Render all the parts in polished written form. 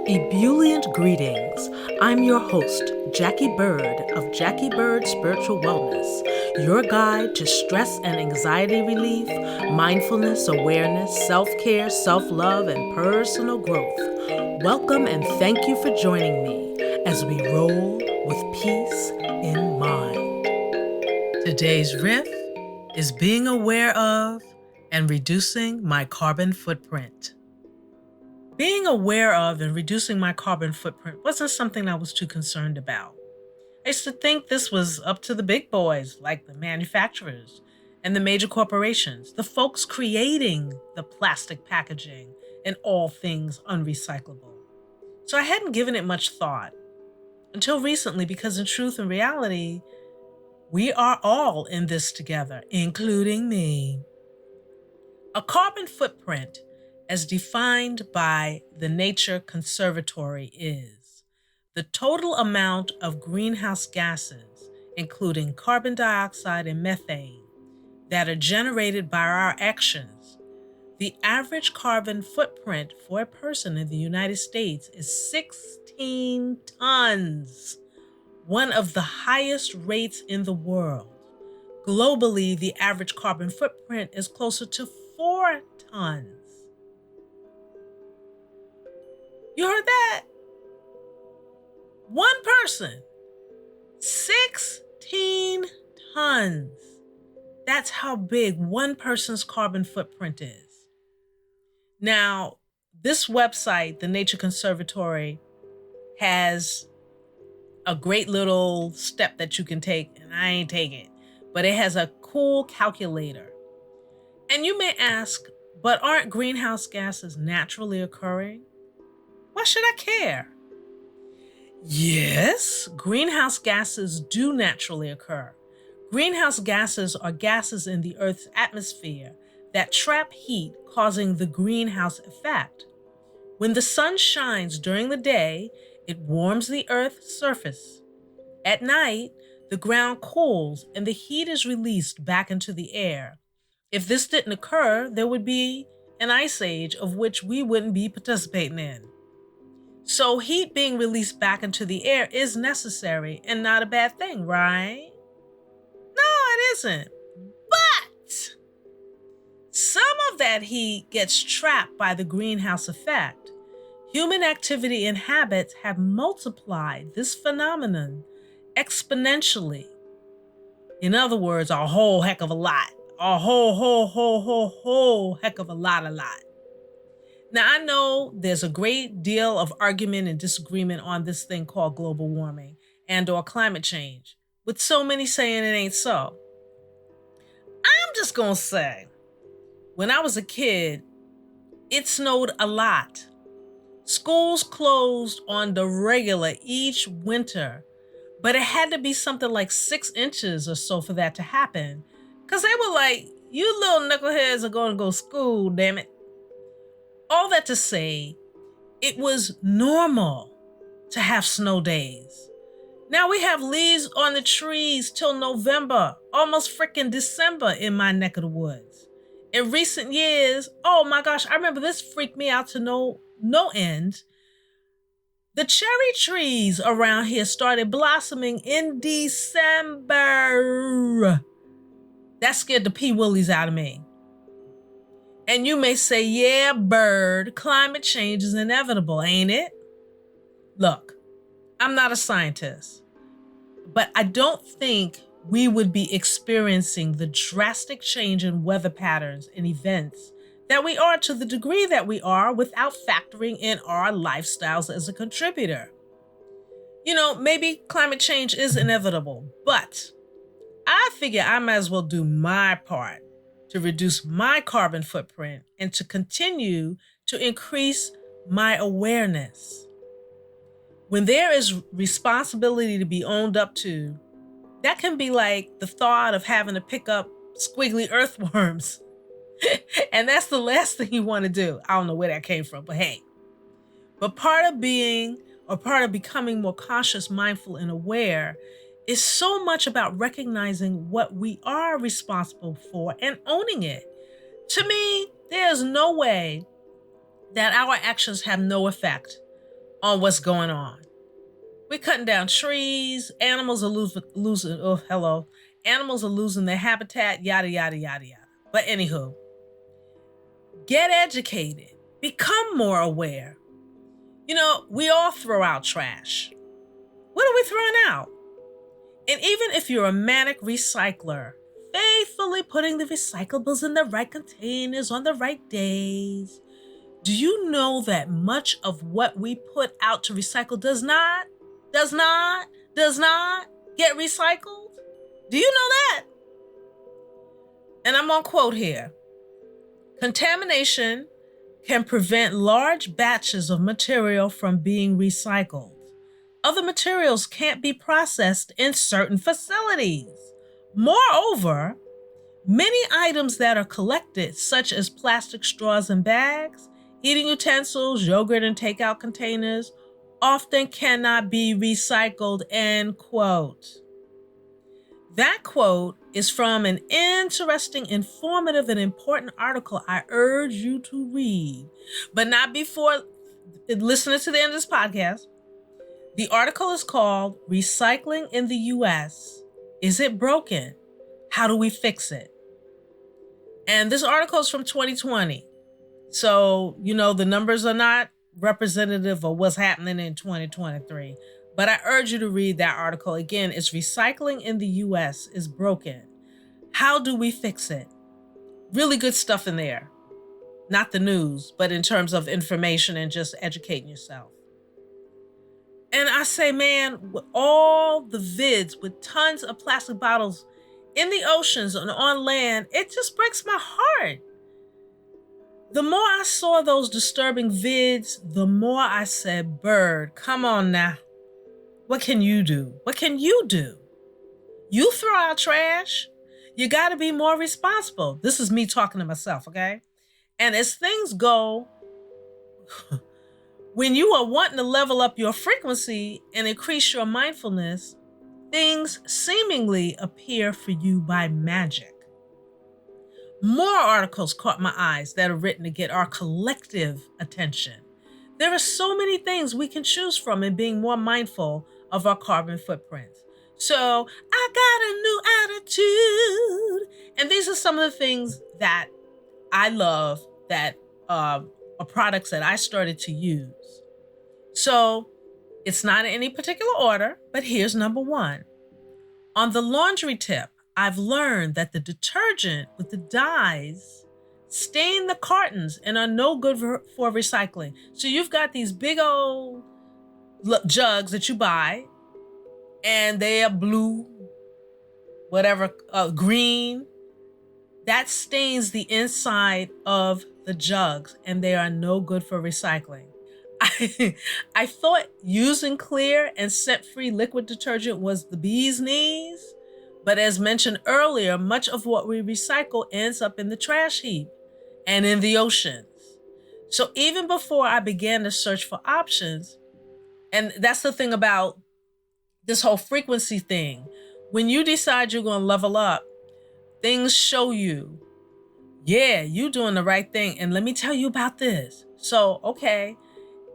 Ebullient greetings. I'm your host, Jacquie Bird of Jacquie Bird Spiritual Wellness, your guide to stress and anxiety relief, mindfulness, awareness, self-care, self-love, and personal growth. Welcome and thank you for joining me as we roll with peace in mind. Today's riff is being aware of and reducing my carbon footprint. Being aware of and reducing my carbon footprint wasn't something I was too concerned about. I used to think this was up to the big boys, like the manufacturers and the major corporations, the folks creating the plastic packaging and all things unrecyclable. So I hadn't given it much thought until recently, because in truth and reality, we are all in this together, including me. A carbon footprint, as defined by the Nature Conservatory, is the total amount of greenhouse gases, including carbon dioxide and methane, that are generated by our actions. The average carbon footprint for a person in the United States is 16 tons, one of the highest rates in the world. Globally, the average carbon footprint is closer to 4 tons. You heard that? One person, 16 tons. That's how big one person's carbon footprint is. Now, this website, the Nature Conservatory, has a great little step that you can take, and I ain't take it, but it has a cool calculator. And you may ask, but aren't greenhouse gases naturally occurring? Why should I care? Yes, greenhouse gases do naturally occur. Greenhouse gases are gases in the Earth's atmosphere that trap heat, causing the greenhouse effect. When the sun shines during the day, it warms the Earth's surface. At night, the ground cools and the heat is released back into the air. If this didn't occur, there would be an ice age of which we wouldn't be participating in. So heat being released back into the air is necessary and not a bad thing, right? No, it isn't. But some of that heat gets trapped by the greenhouse effect. Human activity and habits have multiplied this phenomenon exponentially. In other words, a whole heck of a lot. A whole heck of a lot. Now, I know there's a great deal of argument and disagreement on this thing called global warming and/or climate change, with so many saying it ain't so. I'm just gonna say, when I was a kid, it snowed a lot. Schools closed on the regular each winter, but it had to be something like 6 inches or so for that to happen. Because they were like, you little knuckleheads are going to go to school, damn it. All that to say, it was normal to have snow days. Now we have leaves on the trees till November, almost freaking December in my neck of the woods. In recent years, oh my gosh, I remember this freaked me out to no end. The cherry trees around here started blossoming in December. That scared the pee-willies out of me. And you may say, yeah, bird, climate change is inevitable, ain't it? Look, I'm not a scientist, but I don't think we would be experiencing the drastic change in weather patterns and events that we are to the degree that we are without factoring in our lifestyles as a contributor. You know, maybe climate change is inevitable, but I figure I might as well do my part to reduce my carbon footprint and to continue to increase my awareness. When there is responsibility to be owned up to, that can be like the thought of having to pick up squiggly earthworms. And that's the last thing you want to do. I don't know where that came from, but hey. But part of becoming more conscious, mindful, and aware is so much about recognizing what we are responsible for and owning it. To me, there's no way that our actions have no effect on what's going on. We're cutting down trees. Animals are losing. Oh, hello. Animals are losing their habitat. Yada yada yada yada. But anywho, get educated. Become more aware. You know, we all throw out trash. What are we throwing out? And even if you're a manic recycler, faithfully putting the recyclables in the right containers on the right days, do you know that much of what we put out to recycle does not get recycled? Do you know that? And I'm on quote here. Contamination can prevent large batches of material from being recycled. Other materials can't be processed in certain facilities. Moreover, many items that are collected, such as plastic straws and bags, eating utensils, yogurt and takeout containers, often cannot be recycled, end quote. That quote is from an interesting, informative, and important article I urge you to read, but not before listening to the end of this podcast. The article is called Recycling in the U.S. Is it broken? How do we fix it? And this article is from 2020. So, you know, the numbers are not representative of what's happening in 2023. But I urge you to read that article. Again, it's Recycling in the U.S. is broken. How do we fix it? Really good stuff in there. Not the news, but in terms of information and just educating yourself. And I say, man, with all the vids with tons of plastic bottles in the oceans and on land, it just breaks my heart. The more I saw those disturbing vids, the more I said, Bird, come on now. What can you do? What can you do? You throw out trash. You got to be more responsible. This is me talking to myself, okay? And as things go, when you are wanting to level up your frequency and increase your mindfulness, things seemingly appear for you by magic. More articles caught my eyes that are written to get our collective attention. There are so many things we can choose from in being more mindful of our carbon footprint. So I got a new attitude. And these are some of the things that I love that are products that I started to use. So it's not in any particular order, but here's number one. On the laundry tip, I've learned that the detergent with the dyes stain the cartons and are no good for recycling. So you've got these big old jugs that you buy, and they are blue, whatever, green. That stains the inside of the jugs, and they are no good for recycling. I thought using clear and scent-free liquid detergent was the bee's knees, but as mentioned earlier, much of what we recycle ends up in the trash heap and in the oceans. So even before I began to search for options, and that's the thing about this whole frequency thing, when you decide you're going to level up, things show you, yeah, you're doing the right thing. And let me tell you about this. So, okay,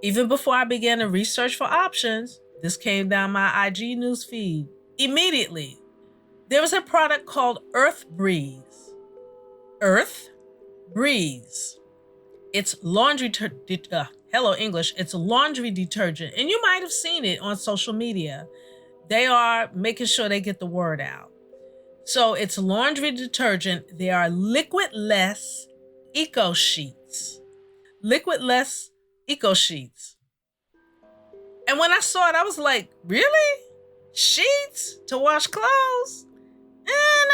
even before I began to research for options, this came down my IG news feed immediately. There was a product called Earth Breeze. Earth Breeze. It's laundry, hello English, it's laundry detergent. And you might have seen it on social media. They are making sure they get the word out. So it's laundry detergent. They are liquid-less eco sheets. Liquid-less eco sheets. And when I saw it, I was like, really? Sheets to wash clothes?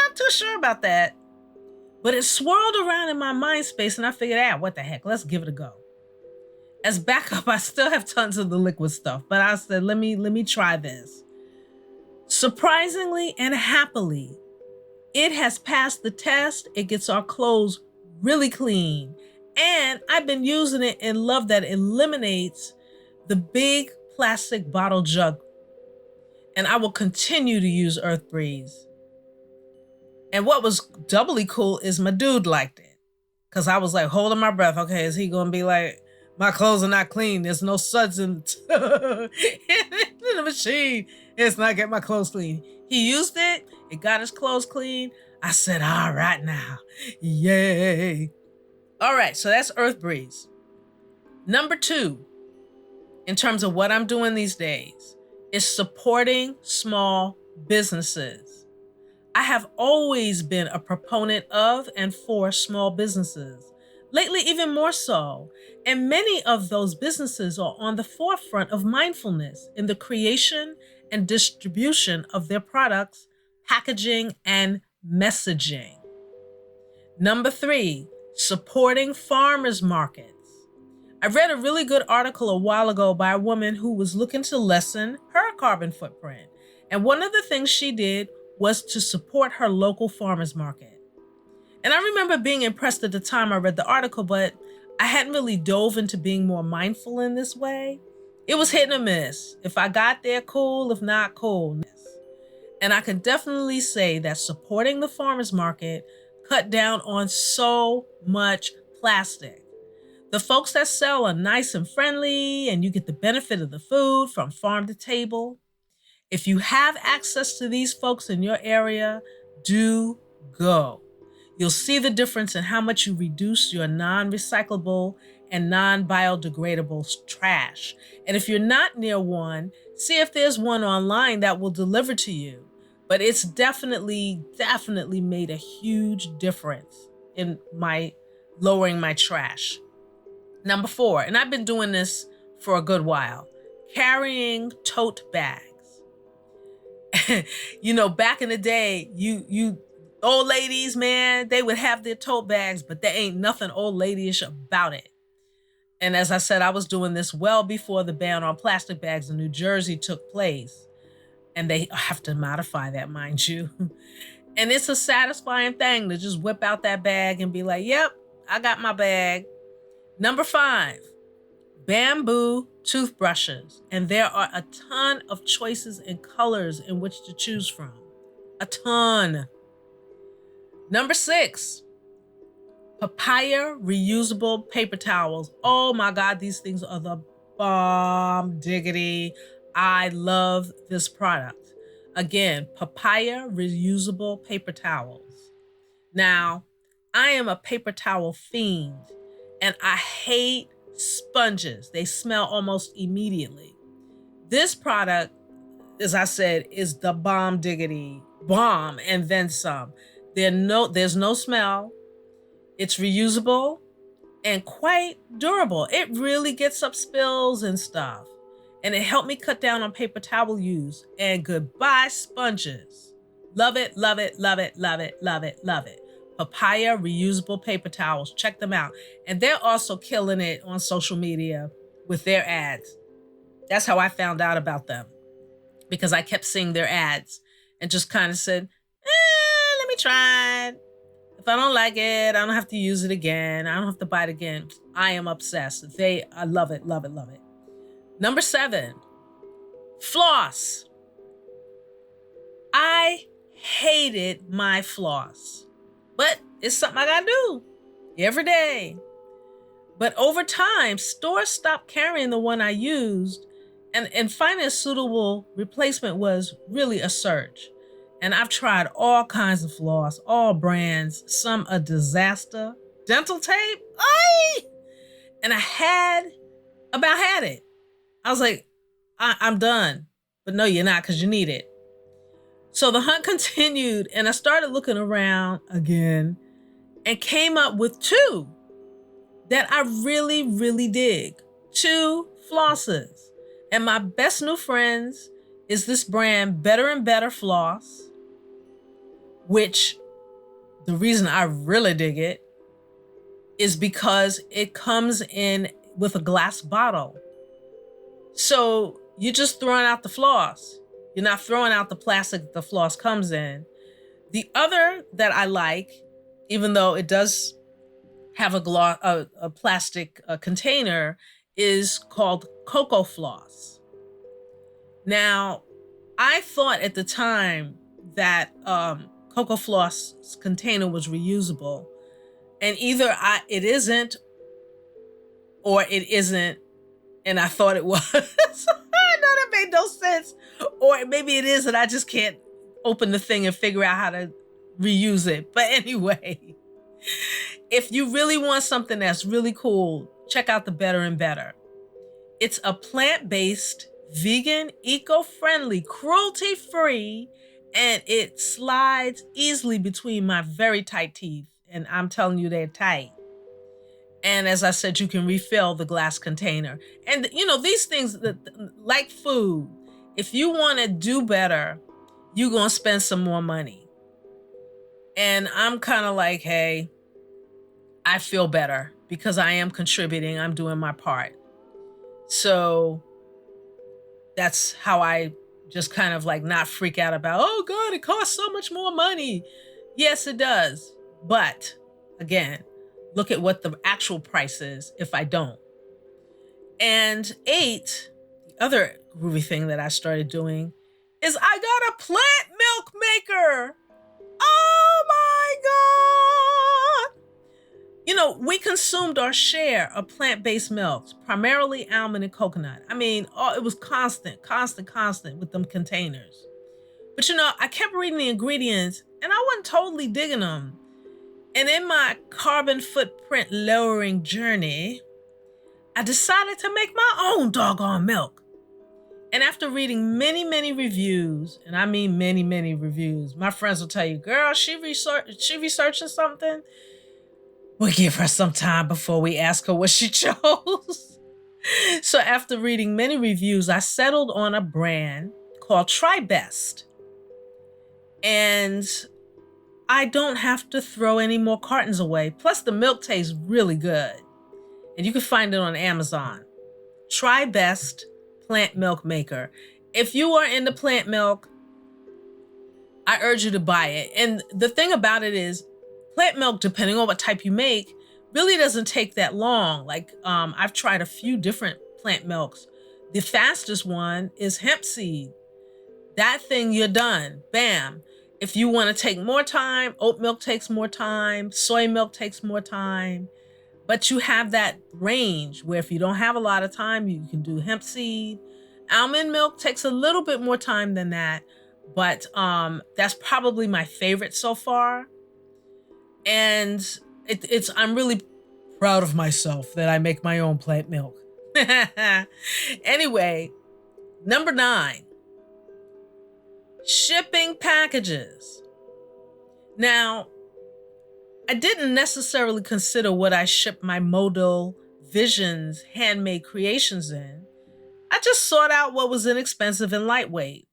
Not too sure about that. But it swirled around in my mind space and I figured, what the heck? Let's give it a go. As backup, I still have tons of the liquid stuff, but I said, let me try this. Surprisingly and happily, it has passed the test. It gets our clothes really clean. And I've been using it and love that it eliminates the big plastic bottle jug. And I will continue to use Earth Breeze. And what was doubly cool is my dude liked it. Because I was like holding my breath. Okay, is he going to be like, My clothes are not clean. There's no suds in in the machine. It's not getting my clothes clean. He used it. It got his clothes clean. I said, all right now. Yay. All right, so that's Earth Breeze. Number 2, in terms of what I'm doing these days, is supporting small businesses. I have always been a proponent of and for small businesses. Lately, even more so. And many of those businesses are on the forefront of mindfulness in the creation and distribution of their products, packaging, and messaging. Number 3, supporting farmers markets. I read a really good article a while ago by a woman who was looking to lessen her carbon footprint. And one of the things she did was to support her local farmers market. And I remember being impressed at the time I read the article, but I hadn't really dove into being more mindful in this way. It was hit and a miss. If I got there, cool. If not, cool. And I can definitely say that supporting the farmers market cut down on so much plastic. The folks that sell are nice and friendly, and you get the benefit of the food from farm to table. If you have access to these folks in your area, do go. You'll see the difference in how much you reduce your non-recyclable and non-biodegradable trash. And if you're not near one, see if there's one online that will deliver to you. But it's definitely made a huge difference in my lowering my trash. Number 4, and I've been doing this for a good while, carrying tote bags. Back in the day, you old ladies, man, they would have their tote bags, but there ain't nothing old ladyish about it. And as I said, I was doing this well before the ban on plastic bags in New Jersey took place. And they have to modify that, mind you. And it's a satisfying thing to just whip out that bag and be like, yep, I got my bag. Number 5, bamboo toothbrushes. And there are a ton of choices and colors in which to choose from. A ton. Number 6, papaya reusable paper towels. Oh my God, these things are the bomb diggity. I love this product. Again, papaya reusable paper towels. Now, I am a paper towel fiend, and I hate sponges. They smell almost immediately. This product, as I said, is the bomb diggity bomb and then some. There's no smell. It's reusable and quite durable. It really gets up spills and stuff. And it helped me cut down on paper towel use. And goodbye sponges. Love it, love it, love it, love it, love it, love it. Papaya reusable paper towels. Check them out. And they're also killing it on social media with their ads. That's how I found out about them, because I kept seeing their ads and just kind of said, let me try it. If I don't like it, I don't have to use it again. I don't have to buy it again. I am obsessed. I love it, love it, love it. Number 7, floss. I hated my floss, but it's something I gotta do every day. But over time, stores stopped carrying the one I used, and finding a suitable replacement was really a search. And I've tried all kinds of floss, all brands, some a disaster. Dental tape? Aye! And I had it. I was like, I'm done. But no, you're not, because you need it. So the hunt continued, and I started looking around again and came up with 2 that I really, really dig. 2 flosses. And my best new friends is this brand, Better and Better Floss, which the reason I really dig it is because it comes in with a glass bottle. So you're just throwing out the floss. You're not throwing out the plastic the floss comes in. The other that I like, even though it does have a plastic container, is called Cocoa Floss. Now, I thought at the time that Cocoa Floss container was reusable, and either it isn't, or it isn't and I thought it was. I know that made no sense. Or maybe it is and I just can't open the thing and figure out how to reuse it. But anyway, if you really want something that's really cool, check out the Better and Better. It's a plant-based, vegan, eco-friendly, cruelty-free, and it slides easily between my very tight teeth. And I'm telling you, they're tight. And as I said, you can refill the glass container. And, these things, like food, if you want to do better, you're going to spend some more money. And I'm kind of like, hey, I feel better because I am contributing. I'm doing my part. So that's how I just kind of like not freak out about, oh God, it costs so much more money. Yes, it does. But again, look at what the actual price is if I don't. And 8, the other groovy thing that I started doing is I got a plant milk maker. Oh my God. We consumed our share of plant-based milks, primarily almond and coconut. I mean, it was constant with them containers. But I kept reading the ingredients and I wasn't totally digging them. And in my carbon footprint lowering journey, I decided to make my own doggone milk. And after reading many, many reviews, and I mean many, many reviews, my friends will tell you, girl, she researching something. We'll give her some time before we ask her what she chose. So after reading many reviews, I settled on a brand called Try Best. And I don't have to throw any more cartons away. Plus the milk tastes really good. And you can find it on Amazon. Try Best Plant Milk Maker. If you are into plant milk, I urge you to buy it. And the thing about it is, plant milk, depending on what type you make, really doesn't take that long. Like I've tried a few different plant milks. The fastest one is hemp seed. That thing, you're done. Bam. If you want to take more time, oat milk takes more time, soy milk takes more time. But you have that range where if you don't have a lot of time, you can do hemp seed. Almond milk takes a little bit more time than that, but that's probably my favorite so far. And I'm really proud of myself that I make my own plant milk. Anyway, number 9, shipping packages. Now, I didn't necessarily consider what I ship my Modal Visions handmade creations in. I just sought out what was inexpensive and lightweight.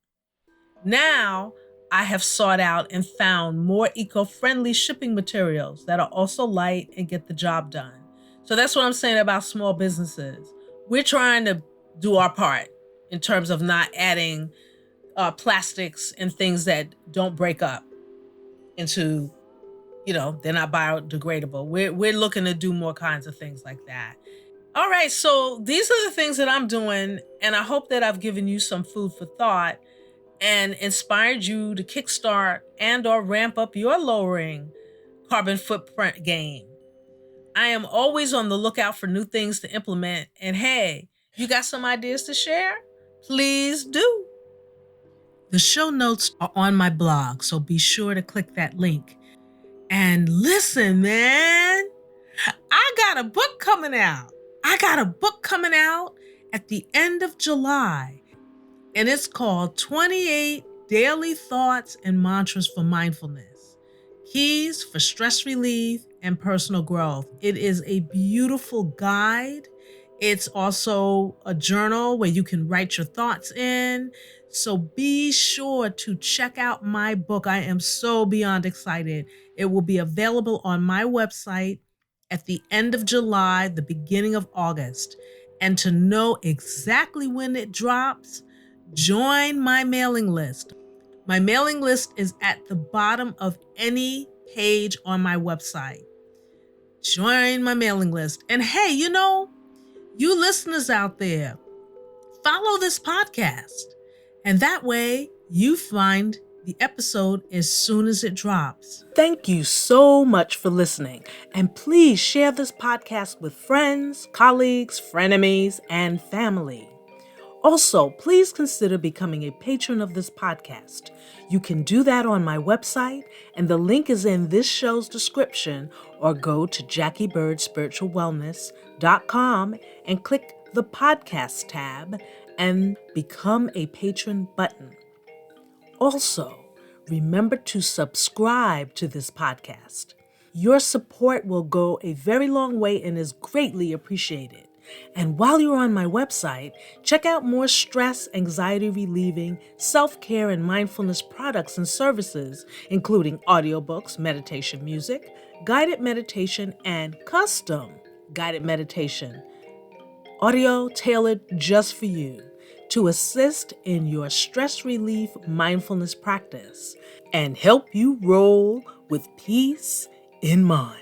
Now, I have sought out and found more eco-friendly shipping materials that are also light and get the job done. So that's what I'm saying about small businesses. We're trying to do our part in terms of not adding plastics and things that don't break up into, they're not biodegradable. We're looking to do more kinds of things like that. All right, so these are the things that I'm doing, and I hope that I've given you some food for thought and inspired you to kickstart and or ramp up your lowering carbon footprint game. I am always on the lookout for new things to implement. And hey, you got some ideas to share? Please do. The show notes are on my blog, so be sure to click that link. And listen, man, I got a book coming out. At the end of July. And it's called 28 Daily Thoughts and Mantras for Mindfulness, Keys for Stress Relief and Personal Growth. It is a beautiful guide. It's also a journal where you can write your thoughts in. So be sure to check out my book. I am so beyond excited. It will be available on my website at the end of July, the beginning of August. And to know exactly when it drops, join my mailing list. My mailing list is at the bottom of any page on my website. Join my mailing list. And hey, you listeners out there, follow this podcast. And that way you find the episode as soon as it drops. Thank you so much for listening, and please share this podcast with friends, colleagues, frenemies, and family. Also, please consider becoming a patron of this podcast. You can do that on my website, and the link is in this show's description, or go to JacquieBirdSpiritualWellness.com and click the podcast tab and become a patron button. Also, remember to subscribe to this podcast. Your support will go a very long way and is greatly appreciated. And while you're on my website, check out more stress, anxiety relieving, self-care, and mindfulness products and services, including audiobooks, meditation music, guided meditation, and custom guided meditation. Audio tailored just for you to assist in your stress relief mindfulness practice and help you roll with peace in mind.